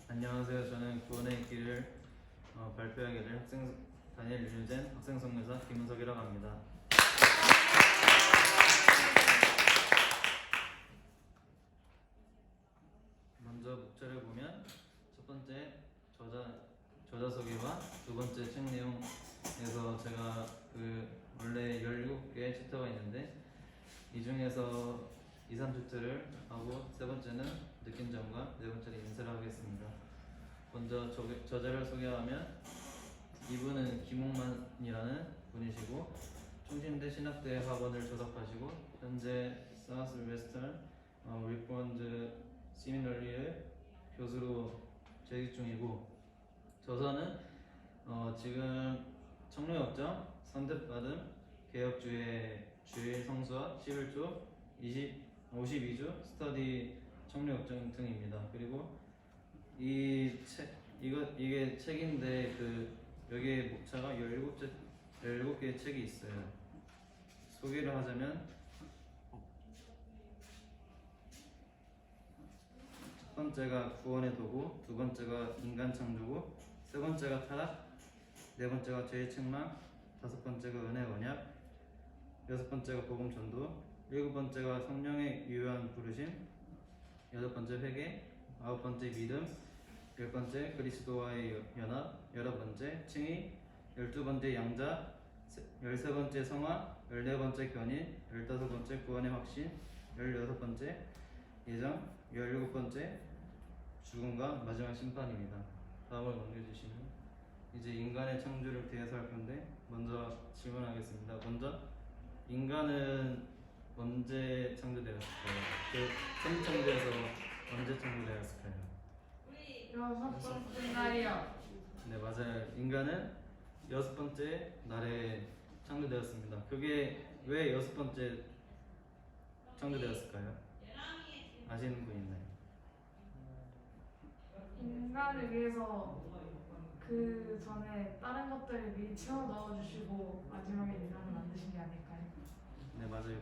안녕하세요. 저는 구원의 길을 발표하게 될 학생 다니엘 류젠 학생 성교사 김은석이라고 합니다. 먼저 목차를 보면 첫 번째 저자 소개와 두 번째 책 내용에서 제가 원래 17개의 챕터가 있는데 이 중에서 2, 3챕터를 하고 세 번째는 느낀 점과 네 번째는 인사를 하겠습니다. 먼저 저자를 소개하면 이분은 김홍만이라는 분이시고 충신대 신학대 학원을 졸업하시고 현재 사우스 웨스턴 리폰드 시미널리의 교수로 재직 중이고 저서는 지금 청로역정 선택받은 개혁주의 주일 성수와 11조 52주 스터디 청로역정 등입니다. 그리고 이게 책인데 여기에 목차가 17개의 책이 있어요. 소개를 하자면 첫 번째가 구원의 도구, 두 번째가 인간 창조고, 세 번째가 타락, 네 번째가 죄의 책망, 다섯 번째가 은혜 언약, 여섯 번째가 복음 전도, 일곱 번째가 성령의 유효한 부르심, 여덟 번째 회개, 아홉 번째 믿음, 열 번째 그리스도와의 연합, 열한 번째 칭의, 12번째 양자, 13번째 성화, 14번째 견인, 15번째 구원의 확신, 16번째 예정, 17번째 죽음과 마지막 심판입니다. 다음을 넘겨주시면 이제 인간의 창조를 대해서 할 건데 먼저 질문하겠습니다. 먼저 인간은 언제 창조되었을까요? 성창조에서 언제 창조되었을까요? 여섯 번째 날이요. 네, 맞아요. 인간은 여섯 번째 날에 창조되었습니다. 그게 왜 여섯 번째 창조되었을까요? 아시는 분 있나요? 인간을 위해서 그 전에 다른 것들을 미리 채워 넣어주시고 마지막에 인간을 만드신 게 아닐까요? 네, 맞아요.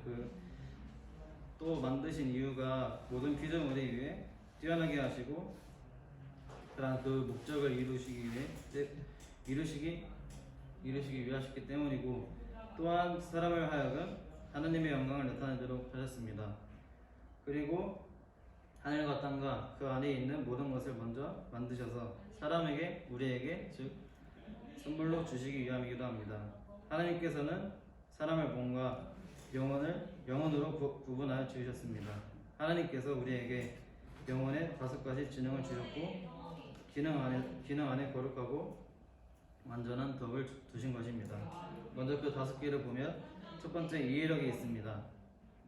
또 만드신 이유가 모든 피조물에 의해 뛰어나게 하시고 그런 그 목적을 이루시기 위해 하셨기 때문이고 또한 사람을 하여금 하나님의 영광을 나타내도록 하셨습니다. 그리고 하늘과 땅과 그 안에 있는 모든 것을 먼저 만드셔서 우리에게 즉 선물로 주시기 위함이기도 합니다. 하나님께서는 사람을 몸과 영혼으로 구분하여 지으셨습니다. 하나님께서 우리에게 영혼의 5가지 지능을 주셨고 기능 안에 거룩하고 완전한 덕을 두신 것입니다. 먼저 그 5개를 보면 첫 번째 이해력이 있습니다.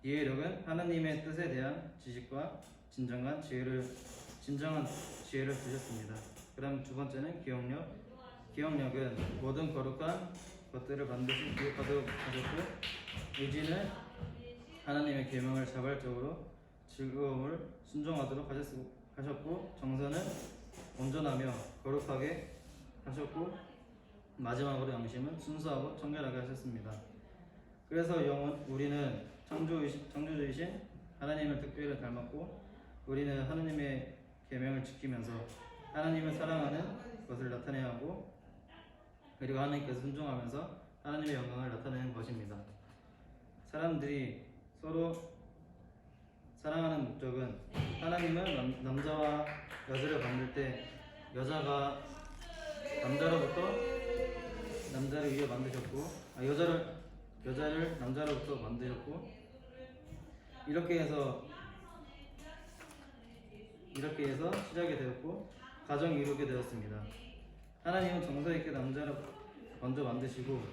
이해력은 하나님의 뜻에 대한 지식과 진정한 지혜를 주셨습니다. 그다음 두 번째는 기억력. 기억력은 모든 거룩한 것들을 반드시 기억하도록 하셨고 의지는 하나님의 계명을 자발적으로 즐거움을 순종하도록 하셨고 정서는 온전하며 거룩하게 하셨고 마지막으로 양심은 순수하고 청결하게 하셨습니다. 그래서 우리는 창조주이신 하나님을 특별히 닮았고 우리는 하나님의 계명을 지키면서 하나님을 사랑하는 것을 나타내야 하고 그리고 하나님께서 순종하면서 하나님의 영광을 나타내는 것입니다. 사람들이 서로 사랑하는 목적은 하나님은 남자와 여자를 만들 때 여자가 남자를 위해 만드셨고 여자를 남자로부터 만드셨고 이렇게 해서 시작이 되었고 가정이 이루게 되었습니다. 하나님은 정서 있게 남자를 먼저 만드시고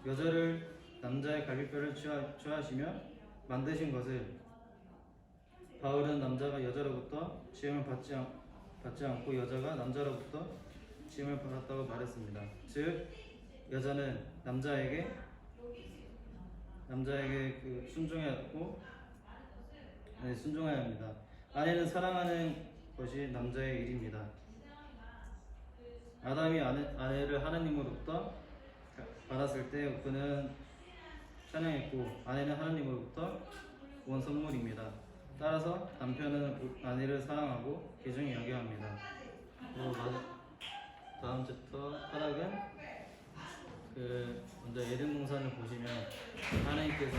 여자를 남자의 갈비뼈를 취하시며 만드신 것을 바울은 남자가 여자로부터 지음을 받지 않고 여자가 남자로부터 지음을 받았다고 말했습니다. 즉 여자는 남자에게 순종해야 합니다. 아내는 사랑하는 것이 남자의 일입니다. 아담이 아내를 하나님으로부터 받았을 때 그는 찬양했고 아내는 하나님으로부터 온 선물입니다. 따라서 남편은 아내를 사랑하고 귀중히 여겨야 합니다. 그리고 다음 챕터 타락은 그 먼저 에덴 동산을 보시면 하나님께서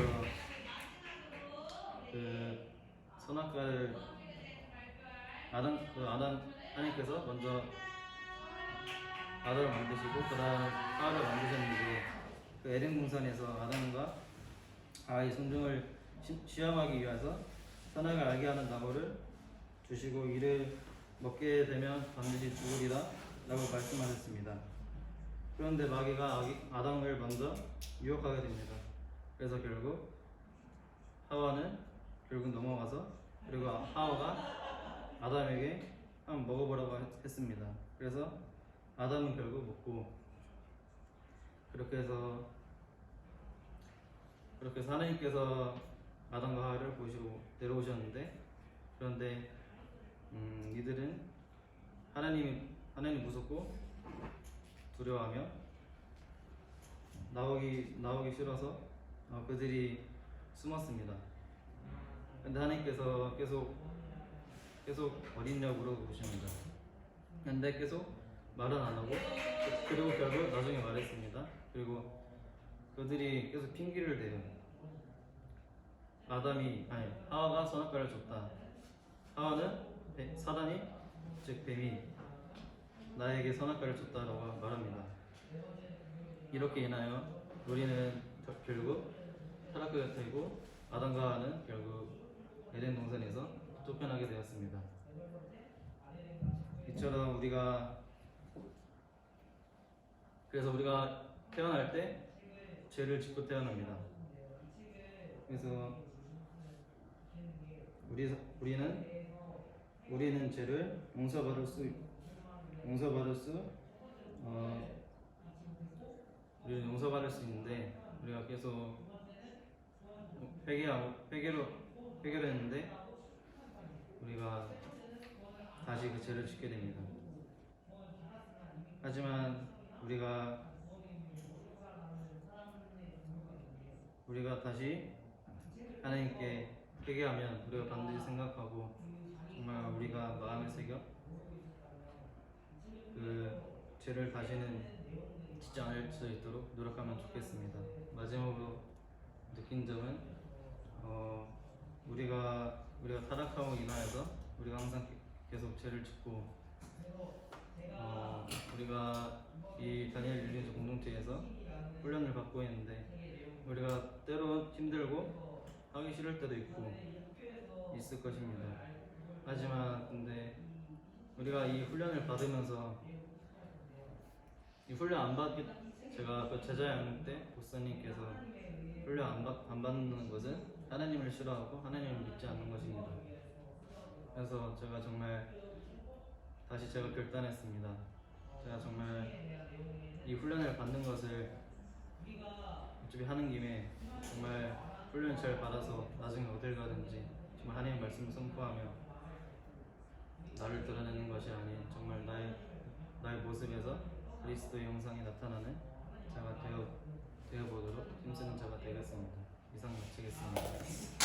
그 선악과를 아담 하나님께서 먼저 아담을 만드시고 그다음 하와를 만드셨는데 그 에덴 동산에서 아담과 하와의 성종을 시험하기 위해서 선악을 알게 하는 나무를 주시고 이를 먹게 되면 반드시 죽으리라 라고 말씀하셨습니다. 그런데 마귀가 아담을 먼저 유혹하게 됩니다. 그래서 결국 하와는 결국 넘어가서 그리고 하와가 아담에게 한번 먹어보라고 했습니다. 그래서 아담은 결국 먹고 그렇게 해서 하나님께서 아담과 하와를 보시고 데려오셨는데 그런데 이들은 하나님 무섭고 두려워하며 나오기 싫어서 그들이 숨었습니다. 근데 하나님께서 계속 어딨냐고 물어보십니다. 근데 계속 말은 안 하고 그리고 결국 나중에 말했습니다. 그리고 그들이 계속 핑계를 대요. 하와가 선악과를 줬다. 하와는 사단이 즉 뱀이 나에게 선악과를 줬다라고 말합니다. 이렇게 인하여 우리는 결국 타락하게 되고 아담과 하와는 결국 에덴 동산에서 쫓겨나게 되었습니다. 이처럼 그래서 우리가 태어날 때 죄를 짓고 태어납니다. 그래서 우리는 죄를 용서받을 수 있는데 우리가 계속 회개를 했는데 우리가 다시 그 죄를 짓게 됩니다. 하지만 우리가 다시 하나님께 회개하면 우리가 반드시 생각하고 정말 우리가 마음에 새겨 그 죄를 다시는 짓지 않을 수 있도록 노력하면 좋겠습니다. 마지막으로 느낀 점은 우리가 타락하고 인하여서 우리가 항상 계속 죄를 짓고 우리가 이 다니엘 윤리적 공동체에서 훈련을 받고 있는데 우리가 때로 힘들고 하기 싫을 때도 있을 것입니다. 하지만 근데 우리가 이 훈련을 받으면서 제가 그 제자 양육 때 목사님께서 훈련 안 받는 것은 하나님을 싫어하고 하나님을 믿지 않는 것입니다. 그래서 제가 정말 다시 결단했습니다. 제가 정말 이 훈련을 받는 것을 어차피 하는 김에 정말 훈련을 잘 받아서 나중에 어딜 가든지 정말 하나님의 말씀을 선포하며 나를 드러내는 것이 아닌 정말 나의 모습에서 그리스도의 형상이 나타나는 자가 되어보도록 힘쓰는 자가 되겠습니다. 이상 마치겠습니다.